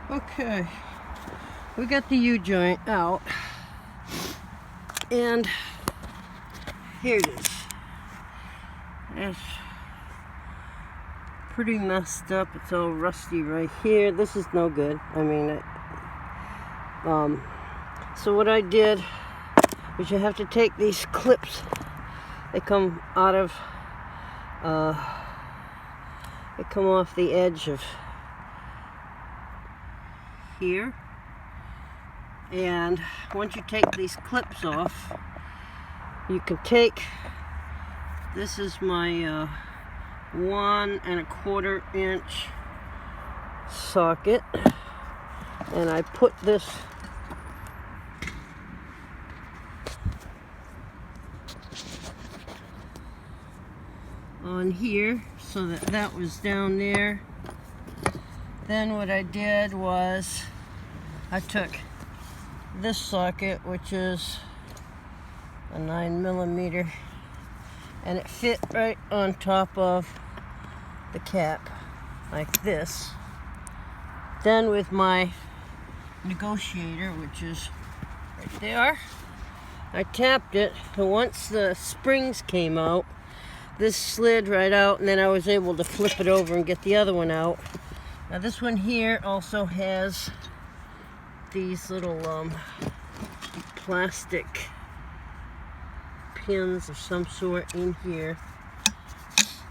Okay, we got the U-joint out, and here it is. It's pretty messed up. It's all rusty right here. This is no good. I mean, so what I did is you have to take these clips. They come out of, they come off the edge of here, and once you take these clips off, you can take, this is my 1 1/4 inch socket, and I put this on here so that that was down there. Then what I did was I took this socket, which is a 9mm, and it fit right on top of the cap like this. Then with my negotiator, which is right there, I tapped it, and once the springs came out, this slid right out, and then I was able to flip it over and get the other one out. Now this one here also has these little plastic pins of some sort in here,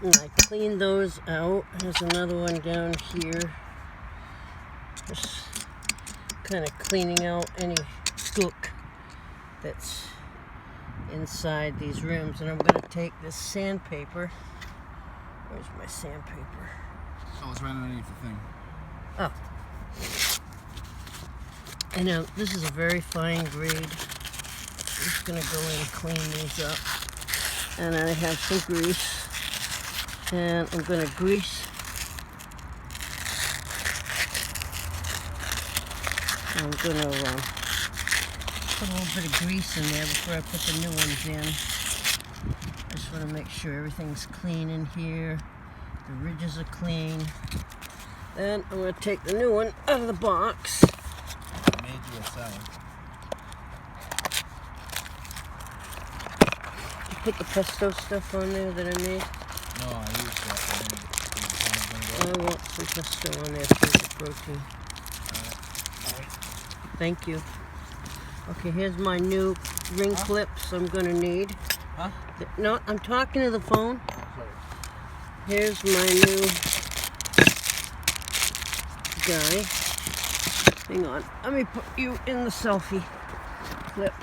and I cleaned those out. There's another one down here. Just kind of cleaning out any gook that's inside these rims. And I'm going to take this sandpaper. Where's my sandpaper? Oh, it's right underneath the thing. Oh. And now this is a very fine grade. I'm just going to go in and clean these up. And I have some grease. And I'm going to grease. I'm going to put a little bit of grease in there before I put the new ones in. I just want to make sure everything's clean in here. The ridges are clean. Then I'm going to take the new one out of the box. I made you a salad. You put the pesto stuff on there that I made? No, I used that. I want some pesto on there for the protein. Thank you. Okay, here's my new ring clips I'm going to need. Huh? No, I'm talking to the phone. Here's my new guy. Hang on, let me put you in the selfie clip.